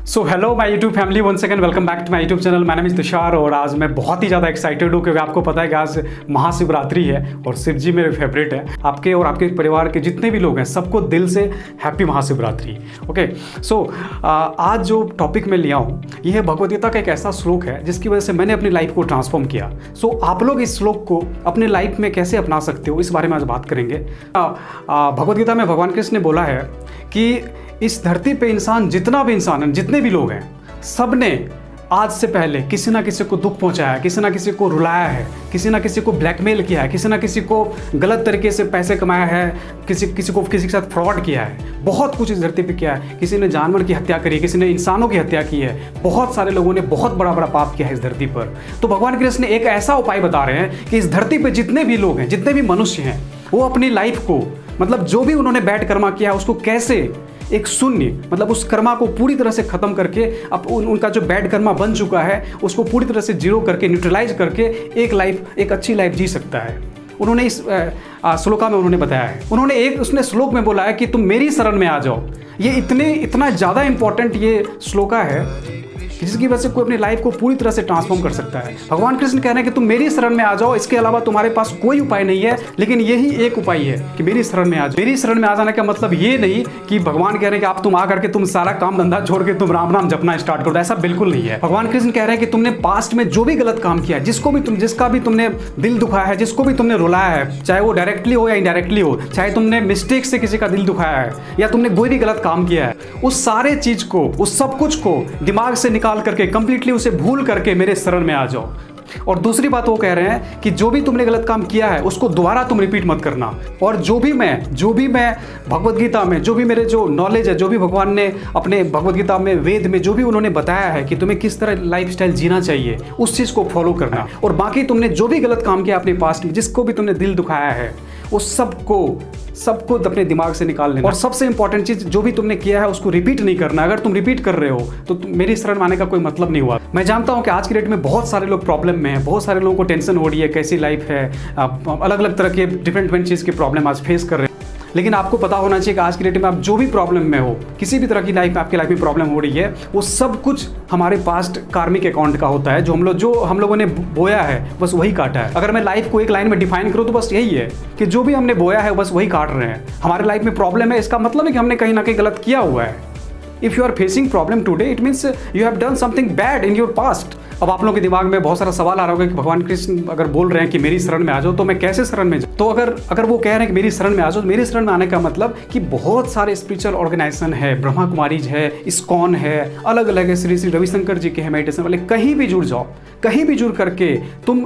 So hello my YouTube family, one second welcome back to my YouTube channel. My name is Tushar और आज मैं बहुत ही ज़्यादा excited हूँ क्योंकि आपको पता है कि आज महाशिवरात्रि है और शिव जी मेरे फेवरेट है। आपके और आपके परिवार के जितने भी लोग हैं सबको दिल से हैप्पी महाशिवरात्रि। ओके, सो आज जो टॉपिक मैं लिया हूँ ये है भगवद गीता का एक ऐसा श्लोक है जिसकी वजह से मैंने अपनी लाइफ को ट्रांसफॉर्म किया। सो आप लोग इस श्लोक को अपने लाइफ में कैसे अपना सकते हो इस बारे में आज बात करेंगे। भगवद गीता में भगवान कृष्ण ने बोला है कि इस धरती पे इंसान जितना भी इंसान है, जितने भी लोग हैं, सब ने आज से पहले किसी ना किसी को दुख पहुंचाया है, किसी ना किसी को रुलाया है, किसी ना किसी को ब्लैकमेल किया है, किसी ना किसी को गलत तरीके से पैसे कमाया है, किसी के साथ फ्रॉड किया है। बहुत कुछ इस धरती पे किया है। किसी ने जानवर की हत्या करी, किसी ने इंसानों की हत्या की है। बहुत सारे लोगों ने बहुत बड़ा बड़ा पाप किया है इस धरती पर। तो भगवान कृष्ण ने एक ऐसा उपाय बता रहे हैं कि इस धरती पर जितने भी लोग हैं, जितने भी मनुष्य हैं, वो अपनी लाइफ को, मतलब जो भी उन्होंने बैड कर्मा किया है उसको कैसे एक शून्य, मतलब उस कर्मा को पूरी तरह से खत्म करके अब उनका जो बैड कर्मा बन चुका है उसको पूरी तरह से जीरो करके, न्यूट्रलाइज करके एक अच्छी लाइफ जी सकता है। उन्होंने इस श्लोका में उन्होंने बताया है। उसने श्लोक में बोला है कि तुम मेरी शरण में आ जाओ। ये इतना ज़्यादा इंपॉर्टेंट ये श्लोका है कि जिसकी वजह से कोई अपनी लाइफ को पूरी तरह से ट्रांसफॉर्म कर सकता है। भगवान कृष्ण कह रहे हैं कि तुम मेरी शरण में आ जाओ, इसके अलावा तुम्हारे पास कोई उपाय नहीं है, लेकिन यही एक उपाय है कि मेरी शरण में आ जाओ। मेरी शरण में आ जाने का मतलब ये नहीं कि भगवान कह रहे हैं कि आप तुम आ करके तुम सारा काम धंधा छोड़ के तुम राम नाम जपना स्टार्ट कर दो, ऐसा बिल्कुल नहीं है। भगवान कृष्ण कह रहे हैं कि तुमने पास्ट में जो भी गलत काम किया है, जिसका भी तुमने दिल दुखाया है, जिसको भी तुमने रुलाया है, चाहे वो डायरेक्टली हो या इनडायरेक्टली हो, चाहे तुमने मिस्टेक से किसी का दिल दुखाया है या तुमने कोई भी गलत काम किया है, उस सारे चीज को, उस सब कुछ को दिमाग से निकाल करके कंप्लीटली उसे भूल करके मेरे शरण में आ जाओ। और दूसरी बात वो कह रहे हैं कि जो भी तुमने गलत काम किया है उसको दोबारा तुम रिपीट मत करना। और जो भी मैं भगवद गीता में, जो भी मेरे जो नॉलेज है, जो भी भगवान ने अपने भगवद गीता में, वेद में जो भी उन्होंने बताया है कि तुम्हें किस तरह लाइफस्टाइल जीना चाहिए, उस चीज़ को फॉलो करना। और बाकी तुमने जो भी गलत काम किया अपने पास्ट में, जिसको भी तुमने दिल दुखाया है, उस सबको अपने दिमाग से निकाल लेना। और सबसे इंपॉर्टेंट चीज, जो भी तुमने किया है उसको रिपीट नहीं करना। अगर तुम रिपीट कर रहे हो तो मेरी शरण में आने का कोई मतलब नहीं हुआ। मैं जानता हूं कि आज की डेट में बहुत सारे लोग प्रॉब्लम में हैं, बहुत सारे लोगों को टेंशन हो रही है, कैसी लाइफ है, अलग अलग तरह के डिफरेंट चीज़ की प्रॉब्लम आज फेस कर रहे हैं। लेकिन आपको पता होना चाहिए कि आज की डेट में आप जो भी प्रॉब्लम में हो, किसी भी तरह की आपकी लाइफ में प्रॉब्लम हो रही है, वो सब कुछ हमारे पास्ट कार्मिक अकाउंट का होता है। जो हम लोगों ने बोया है बस वही काटा है। अगर मैं लाइफ को एक लाइन में डिफाइन करूँ तो बस यही है कि जो भी हमने बोया है बस वही काट रहे हैं। हमारे लाइफ में प्रॉब्लम है, इसका मतलब है कि हमने कहीं ना कहीं गलत किया हुआ है। If you are facing problem today, it means you have done something bad in your past. अब आप लोगों के दिमाग में बहुत सारा सवाल आ रहा होगा कि भगवान कृष्ण अगर बोल रहे हैं कि मेरी शरण में आ जाओ तो मैं कैसे शरण में जाऊँ। तो अगर वो कह रहे हैं कि मेरी शरण में आ जाओ, तो मेरी शरण में आने का मतलब कि बहुत सारे स्पिरिचुअल ऑर्गेनाइजेशन है, ब्रह्मा कुमारीज है, इस्कॉन है, अलग अलग है, श्री रविशंकर जी के है मेडिटेशन वाले, कहीं भी जुड़ जाओ। कहीं भी जुड़ करके तुम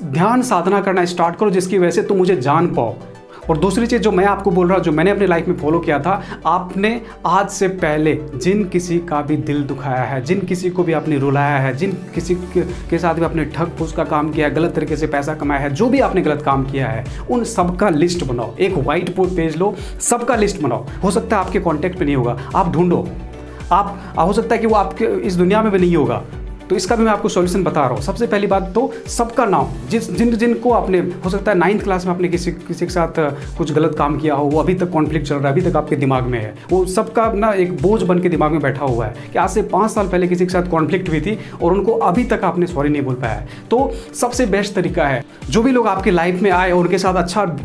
ध्यान साधना करना स्टार्ट करो जिसकी वजह से तुम मुझे जान पाओ। और दूसरी चीज़ जो मैं आपको बोल रहा हूँ, जो मैंने अपनी लाइफ में फॉलो किया था, आपने आज से पहले जिन किसी का भी दिल दुखाया है, जिन किसी को भी आपने रुलाया है, जिन किसी के साथ भी आपने ठग फूस का काम किया है, गलत तरीके से पैसा कमाया है, जो भी आपने गलत काम किया है, उन सबका लिस्ट बनाओ। एक वाइट पेज लो, सबका लिस्ट बनाओ। हो सकता है आपके कॉन्टैक्ट में नहीं होगा, आप ढूंढो। हो सकता है कि वो आपके इस दुनिया में भी नहीं होगा, तो इसका भी मैं आपको सॉल्यूशन बता रहा हूँ। सबसे पहली बात तो सबका नाम, जिनको आपने, हो सकता है 9th क्लास में आपने किसी के साथ कुछ गलत काम किया हो, वो अभी तक कॉन्फ्लिक्ट चल रहा है, अभी तक आपके दिमाग में है, वो सबका ना एक बोझ बन के दिमाग में बैठा हुआ है कि आज से 5 साल पहले किसी के साथ कॉन्फ्लिक्ट हुई थी और उनको अभी तक आपने सॉरी नहीं बोल पाया। तो सबसे बेस्ट तरीका है, जो भी लोग आपके लाइफ में आए और उनके साथ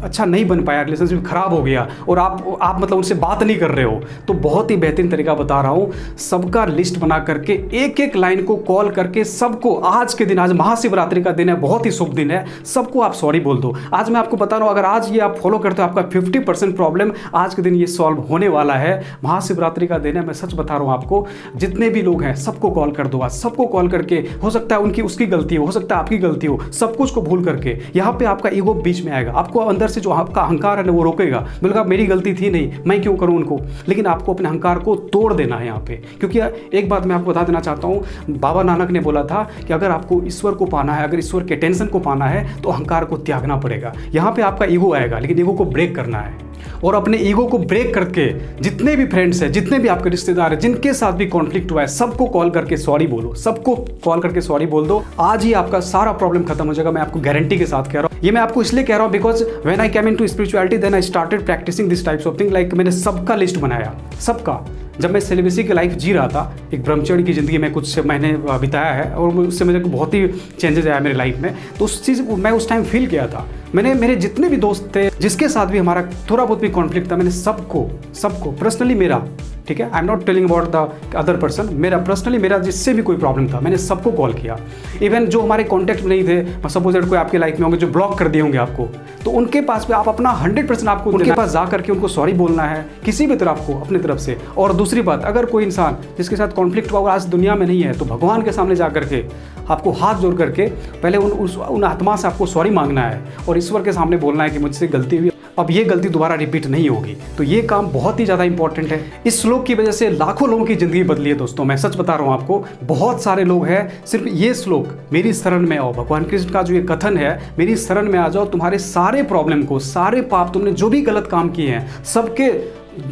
अच्छा नहीं बन पाया, रिलेशनशिप खराब हो गया और आप मतलब उनसे बात नहीं कर रहे हो, तो बहुत ही बेहतरीन तरीका बता रहा हूँ। सबका लिस्ट बना करके एक लाइन को कॉल करके सबको, आज के दिन, आज महाशिवरात्रि का दिन है, बहुत ही शुभ दिन है, सबको आप सॉरी बोल दो। आज मैं आपको बता रहा हूँ, अगर आज ये आप फॉलो करते हो, आपका 50% प्रॉब्लम आज के दिन ये सॉल्व होने वाला है। महाशिवरात्रि का दिन है, मैं सच बता रहा हूँ आपको। जितने भी लोग हैं सबको कॉल कर दो आज, सबको कॉल करके, हो सकता है उसकी गलती हो सकता है आपकी गलती हो, सब कुछ को भूल करके। यहाँ पे आपका ईगो बीच में आएगा, आपको अंदर से जो आपका अहंकार है ना वो रोकेगा, बोलेगा मेरी गलती थी नहीं, मैं क्यों करूँ उनको। लेकिन आपको अपने अहंकार को तोड़ देना है यहाँ पे। क्योंकि एक बात मैं आपको बता देना चाहता हूँ, बाबा नानक ने बोला था कि अगर आपको ईश्वर को पाना है, अगर ईश्वर के टेंशन को पाना है तो अहंकार को त्यागना पड़ेगा। यहाँ पे आपका ईगो आएगा, लेकिन ईगो को ब्रेक करना है। और अपने ईगो को ब्रेक करके जितने भी फ्रेंड्स हैं, जितने भी आपके रिश्तेदार हैं, जिनके साथ भी कॉन्फ्लिक्ट हुआ है, सबको कॉल करके सॉरी बोलो, सबको कॉल करके सॉरी बोल दो। आज ही आपका सारा प्रॉब्लम खत्म हो जाएगा, मैं आपको गारंटी के साथ कह रहा हूँ। ये मैं आपको इसलिए कह रहा हूँ because when I came into spirituality then I started practising this types of thing. Like मैंने सबका लिस्ट बनाया, सबका। जब मैं सेलिब्रेसी की लाइफ जी रहा था, एक ब्रह्मचर्य की ज़िंदगी में कुछ महीने बिताया है और उससे मुझे बहुत ही चेंजेस आया मेरी लाइफ में, तो उस चीज़ मैं उस टाइम फील किया था। मैंने मेरे जितने भी दोस्त थे, जिसके साथ भी हमारा थोड़ा बहुत भी कॉन्फ्लिक्ट था, मैंने सबको पर्सनली मेरा, ठीक है, I am not telling about the other person, मेरा पर्सनली मेरा जिससे भी कोई प्रॉब्लम था, मैंने सबको कॉल किया। इवन जो हमारे कॉन्टैक्ट में नहीं थे, सपोज कोई आपके लाइफ में होंगे जो ब्लॉक कर दिए होंगे आपको, तो उनके पास भी आप अपना 100% आपको उनके पास जा करके उनको सॉरी बोलना है किसी भी तरफ को अपनी तरफ से। और दूसरी बात, अगर कोई इंसान जिसके साथ कॉन्फ्लिक्ट हुआ आज दुनिया में नहीं है, तो भगवान के सामने जा करके आपको हाथ जोड़ करके पहले उन आत्मा से आपको सॉरी मांगना है और ईश्वर के सामने बोलना है कि मुझसे गलती हुई, अब ये गलती दोबारा रिपीट नहीं होगी। तो ये काम बहुत ही ज़्यादा इंपॉर्टेंट है। इस श्लोक की वजह से लाखों लोगों की ज़िंदगी बदली है दोस्तों, मैं सच बता रहा हूँ आपको। बहुत सारे लोग हैं, सिर्फ ये श्लोक मेरी शरण में आओ, भगवान कृष्ण का जो ये कथन है, मेरी शरण में आ जाओ, तुम्हारे सारे प्रॉब्लम को, सारे पाप, तुमने जो भी गलत काम किए हैं, सबके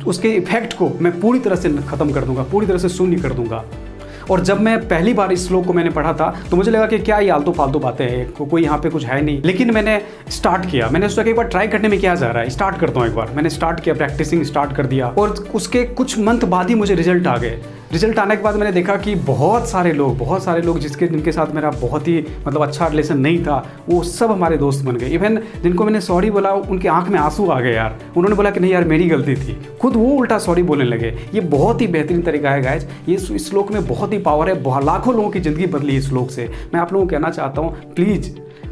उसके इफेक्ट को मैं पूरी तरह से ख़त्म कर दूंगा, पूरी तरह से शून्य कर दूंगा। और जब मैं पहली बार इस श्लोक को मैंने पढ़ा था तो मुझे लगा कि क्या ये आलतू फालतू बातें हैं, कोई यहाँ पे कुछ है नहीं। लेकिन मैंने स्टार्ट किया, मैंने सोचा कि एक बार ट्राई करने में क्या जा रहा है, स्टार्ट करता हूँ एक बार। मैंने स्टार्ट किया, प्रैक्टिसिंग स्टार्ट कर दिया और उसके कुछ मंथ बाद ही मुझे रिजल्ट आ गए। रिजल्ट आने के बाद मैंने देखा कि बहुत सारे लोग जिनके साथ मेरा बहुत ही मतलब अच्छा रिलेशन नहीं था, वो सब हमारे दोस्त बन गए। इवन जिनको मैंने सॉरी बोला, उनके आंख में आंसू आ गए यार, उन्होंने बोला कि नहीं यार मेरी गलती थी, खुद वो उल्टा सॉरी बोलने लगे। ये बहुत ही बेहतरीन तरीका है गाइज, ये इस श्लोक में बहुत ही पावर है, लाखों लोगों की ज़िंदगी बदली इस श्लोक से। मैं आप लोगों को कहना चाहता हूँ, प्लीज़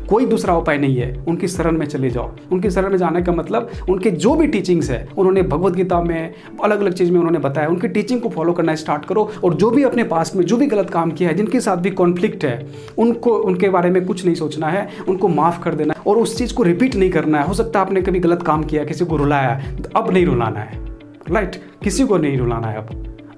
कोई दूसरा उपाय नहीं है, उनकी शरण में चले जाओ। उनकी शरण में जाने का मतलब उनके जो भी टीचिंग्स है, उन्होंने भगवत गीता में अलग अलग चीज़ में उन्होंने बताया, उनकी टीचिंग को फॉलो करना स्टार्ट करो। और जो भी अपने पास्ट में जो भी गलत काम किया है, जिनके साथ भी कॉन्फ्लिक्ट है, उनको उनके बारे में कुछ नहीं सोचना है, उनको माफ़ कर देना है और उस चीज़ को रिपीट नहीं करना है। हो सकता है आपने कभी गलत काम किया, किसी को रुलाया, तो अब नहीं रुलाना है, राइट, किसी को नहीं रुलाना है,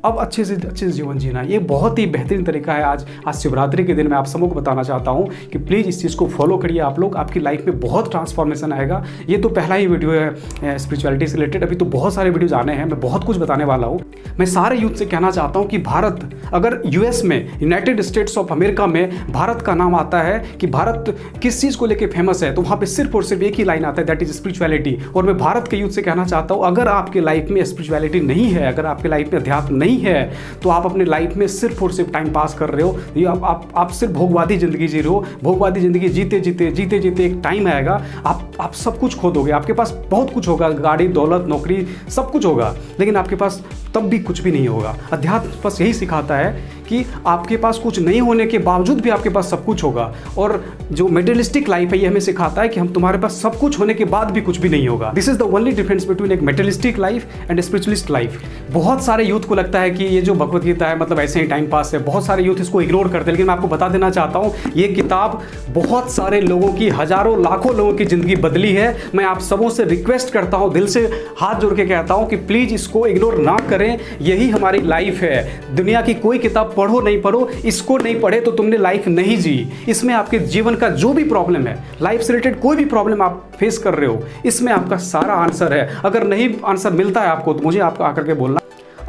अब अच्छे से जीवन जीना। ये बहुत ही बेहतरीन तरीका है। आज शिवरात्रि के दिन मैं आप सबको बताना चाहता हूँ कि प्लीज़ इस चीज़ को फॉलो करिए आप लोग, आपकी लाइफ में बहुत ट्रांसफॉर्मेशन आएगा। ये तो पहला ही वीडियो है स्पिरिचुअलिटी से रिलेटेड, अभी तो बहुत सारे वीडियोज आने हैं, मैं बहुत कुछ बताने वाला हूँ। मैं सारे यूथ से कहना चाहता हूँ कि भारत, अगर यूएस में, यूनाइटेड स्टेट्स ऑफ अमेरिका में भारत का नाम आता है कि भारत किस चीज़ को लेकर फेमस है, तो वहाँ पर सिर्फ और सिर्फ एक ही लाइन आता है, दैट इज स्पिरिचुअलिटी। और मैं भारत के यूथ से कहना चाहता हूँ, अगर आपके लाइफ में स्पिरिचुअलिटी नहीं है, अगर आपके लाइफ में अध्यात्म नहीं है, तो आप अपने लाइफ में सिर्फ और सिर्फ टाइम पास कर रहे हो। ये आप सिर्फ भोगवादी जिंदगी जी रहे हो। भोगवादी जिंदगी जीते जीते एक टाइम आएगा, आप सब कुछ खो दोगे। आपके पास बहुत कुछ होगा, गाड़ी, दौलत, नौकरी, सब कुछ होगा, लेकिन आपके पास तब भी कुछ भी नहीं होगा। अध्यात्म बस यही सिखाता है कि आपके पास कुछ नहीं होने के बावजूद भी आपके पास सब कुछ होगा। और जो मेटेरियलिस्टिक लाइफ है, ये हमें सिखाता है कि हम तुम्हारे पास सब कुछ होने के बाद भी कुछ भी नहीं होगा। This is the only difference between एक materialistic life and spiritualist life. बहुत सारे यूथ को लगता है कि ये जो भगवत गीता है मतलब ऐसे ही टाइम पास है, बहुत सारे यूथ इसको इग्नोर करते हैं। लेकिन मैं आपको बता देना चाहता हूँ, ये किताब बहुत सारे लोगों की, हजारों लाखों लोगों की जिंदगी बदली है। मैं आप सबों से रिक्वेस्ट करता हूँ, दिल से हाथ जोड़ के कहता हूँ कि प्लीज इसको इग्नोर ना करें। यही हमारी लाइफ है। दुनिया की कोई किताब पढ़ो नहीं पढ़ो, इसको नहीं पढ़े तो तुमने लाइफ नहीं जी। इसमें आपके जीवन का जो भी प्रॉब्लम है, लाइफ से रिलेटेड कोई भी प्रॉब्लम आप फेस कर रहे हो, इसमें आपका सारा आंसर है। अगर नहीं आंसर मिलता है आपको, तो मुझे आपको आकर के बोलना।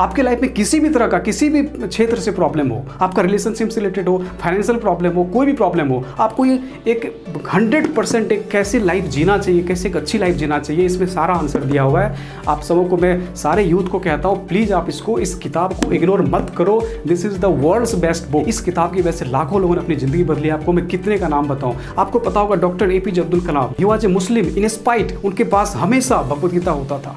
आपके लाइफ में किसी भी तरह का, किसी भी क्षेत्र से प्रॉब्लम हो, आपका रिलेशनशिप से रिलेटेड हो, फाइनेंशियल प्रॉब्लम हो, कोई भी प्रॉब्लम हो, आपको ये एक 100% एक कैसे लाइफ जीना चाहिए, कैसे एक अच्छी लाइफ जीना चाहिए, इसमें सारा आंसर दिया हुआ है। आप सबों को, मैं सारे यूथ को कहता हूँ, प्लीज़ आप इस किताब को इग्नोर मत करो। This is the world's best book. इस किताब की वजह से लाखों लोगों ने अपनी जिंदगी बदली। आपको मैं कितने का नाम बताऊँ। आपको पता होगा doctor APJ Abdul Kalam, he was a Muslim, in spite उनके पास हमेशा भगवत गीता होता था।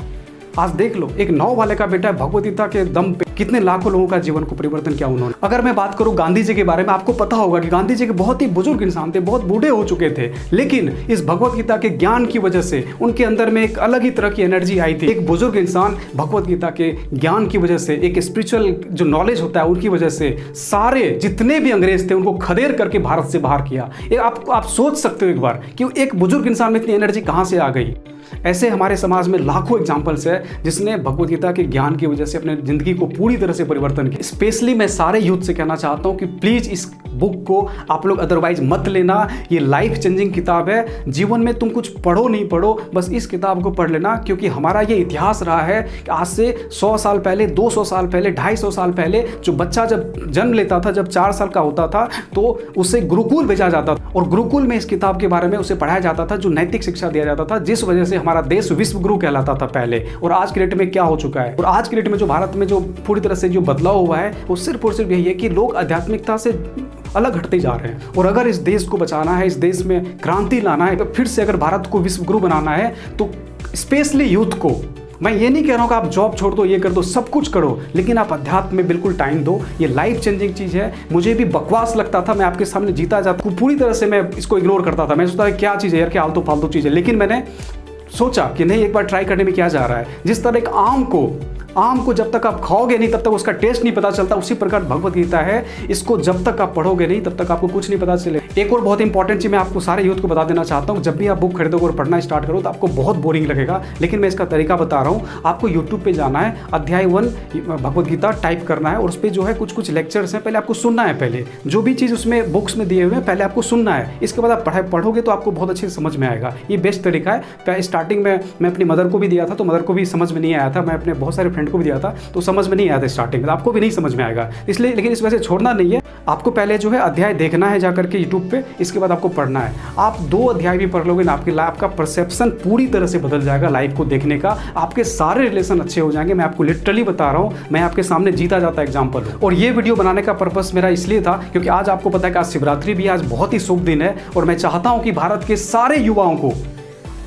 आज देख लो, एक 9 वाले का बेटा भगवत गीता के दम पे कितने लाखों लोगों का जीवन को परिवर्तन किया उन्होंने। अगर मैं बात करूं गांधी जी के बारे में, आपको पता होगा कि गांधी जी के बहुत ही बुजुर्ग इंसान थे, बहुत बूढ़े हो चुके थे, लेकिन इस भगवत गीता के ज्ञान की वजह से उनके अंदर में एक अलग ही तरह की एनर्जी आई थी। एक बुजुर्ग इंसान भगवत गीता के ज्ञान की वजह से, एक स्पिरिचुअल जो नॉलेज होता है उनकी वजह से, सारे जितने भी अंग्रेज थे उनको खदेड़ करके भारत से बाहर किया। आप सोच सकते हो एक बार कि एक बुजुर्ग इंसान में इतनी एनर्जी कहाँ से आ गई। ऐसे हमारे समाज में लाखों एग्जाम्पल्स है जिसने भगवत गीता के ज्ञान की वजह से अपने जिंदगी को पूरी तरह से परिवर्तन किया। स्पेशली मैं सारे यूथ से कहना चाहता हूँ कि प्लीज बुक को आप लोग अदरवाइज मत लेना। ये लाइफ चेंजिंग किताब है। जीवन में तुम कुछ पढ़ो नहीं पढ़ो, बस इस किताब को पढ़ लेना, क्योंकि हमारा ये इतिहास रहा है कि आज से 100 साल पहले, 200 साल पहले, 250 साल पहले जो बच्चा जब जन्म लेता था, जब 4 साल का होता था, तो उसे गुरुकुल भेजा जाता था और गुरुकुल में इस किताब के बारे में उसे पढ़ाया जाता था, जो नैतिक शिक्षा दिया जाता था, जिस वजह से हमारा देश विश्व गुरु कहलाता था पहले। और आज के डेट में क्या हो चुका है, और आज के डेट में जो भारत में जो पूरी तरह से जो बदलाव हुआ है, वो सिर्फ और सिर्फ यही है कि लोग आध्यात्मिकता से अलग हटते जा रहे हैं। और अगर इस देश को बचाना है, इस देश में क्रांति लाना है, तो फिर से अगर भारत को विश्व गुरु बनाना है, तो स्पेशली यूथ को, मैं ये नहीं कह रहा हूँ कि आप जॉब छोड़ दो, ये कर दो, सब कुछ करो, लेकिन आप अध्यात्म में बिल्कुल टाइम दो। ये लाइफ चेंजिंग चीज़ है। मुझे भी बकवास लगता था, मैं आपके सामने जीता जाता, पूरी तरह से मैं इसको इग्नोर करता था। मैं सोचता था क्या चीज़ है यार, क्या आलतू फालतू चीज़ है, लेकिन मैंने सोचा कि नहीं, एक बार ट्राई करने में क्या जा रहा है। जिस तरह एक आम को जब तक आप खाओगे नहीं तब तक उसका टेस्ट नहीं पता चलता, उसी प्रकार भगवत गीता है, इसको जब तक आप पढ़ोगे नहीं तब तक आपको कुछ नहीं पता चले। एक और बहुत इंपॉर्टेंट चीज़ मैं आपको सारे यूथ को बता देना चाहता हूँ, जब भी आप बुक खरीदोगे और पढ़ना स्टार्ट करो तो आपको बहुत बोरिंग लगेगा, लेकिन मैं इसका तरीका बता रहा हूँ। आपको यूट्यूब पे जाना है, अध्याय 1 भगवत गीता टाइप करना है और उस पर जो है कुछ लेक्चर्स हैं, पहले आपको सुनना है। पहले जो भी चीज़ उसमें बुक्स में दिए हुए हैं पहले आपको सुनना है, इसके बाद आप पढ़ोगे तो आपको बहुत अच्छे से समझ में आएगा। ये बेस्ट तरीका है। स्टार्टिंग में मैं अपनी मदर को भी दिया था, तो मदर को भी समझ में नहीं आया था, मैं अपने बहुत सारे फ्रेंड को भी दिया था, तो समझ में नहीं आया था स्टार्टिंग में, आपको भी नहीं समझ में आएगा, इसलिए। लेकिन इस वजह से छोड़ना नहीं है, आपको पहले जो है अध्याय देखना है जाकर के यूट्यूब पे, इसके बाद आपको पढ़ना है। आप 2 अध्याय भी पढ़ लोगे ना, आपकी लाइफ का परसेप्शन पूरी तरह से बदल जाएगा लाइफ को देखने का, आपके सारे रिलेशन अच्छे हो जाएंगे। मैं आपको लिटरली बता रहा हूँ, मैं आपके सामने जीता जाता एग्जाम्पल हूँ। और ये वीडियो बनाने का पर्पस मेरा इसलिए था क्योंकि आज आपको पता है कि आज शिवरात्रि भी, आज बहुत ही शुभ दिन है, और मैं चाहता हूँ कि भारत के सारे युवाओं को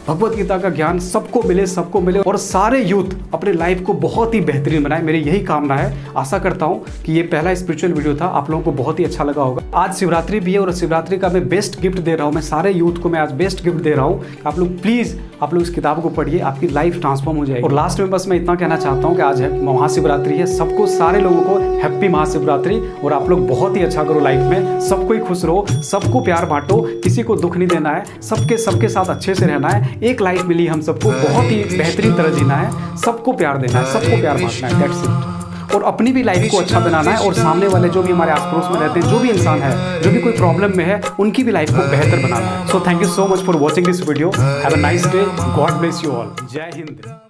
भगवत गीता का ज्ञान सबको मिले और सारे यूथ अपने लाइफ को बहुत ही बेहतरीन बनाए। मेरी यही कामना है। आशा करता हूँ कि ये पहला स्पिरिचुअल वीडियो था, आप लोगों को बहुत ही अच्छा लगा होगा। आज शिवरात्रि भी है और शिवरात्रि का मैं बेस्ट गिफ्ट दे रहा हूँ, मैं सारे यूथ को मैं आज बेस्ट गिफ्ट दे रहा हूँ। आप लोग प्लीज़ आप लोग इस किताब को पढ़िए, आपकी लाइफ ट्रांसफॉर्म हो जाएगी। और लास्ट में बस मैं इतना कहना चाहता हूँ कि आज है महाशिवरात्रि है, सबको, सारे लोगों को हैप्पी महाशिवरात्रि। और आप लोग बहुत ही अच्छा करो लाइफ में, सबको ही खुश रहो, सबको प्यार बांटो, किसी को दुख नहीं देना है, सबके साथ अच्छे से रहना है। एक लाइफ मिली हम सबको, बहुत ही बेहतरीन तरह जीना है, सबको प्यार देना है, सबको प्यार बांटना है, दैट्स इट। और अपनी भी लाइफ को अच्छा बनाना है, और सामने वाले जो भी हमारे आस पड़ोस में रहते हैं, जो भी इंसान है, जो भी कोई प्रॉब्लम में है, उनकी भी लाइफ को बेहतर बनाना है। So thank you so much for watching this video. Have a nice day, God bless you all. जय हिंद।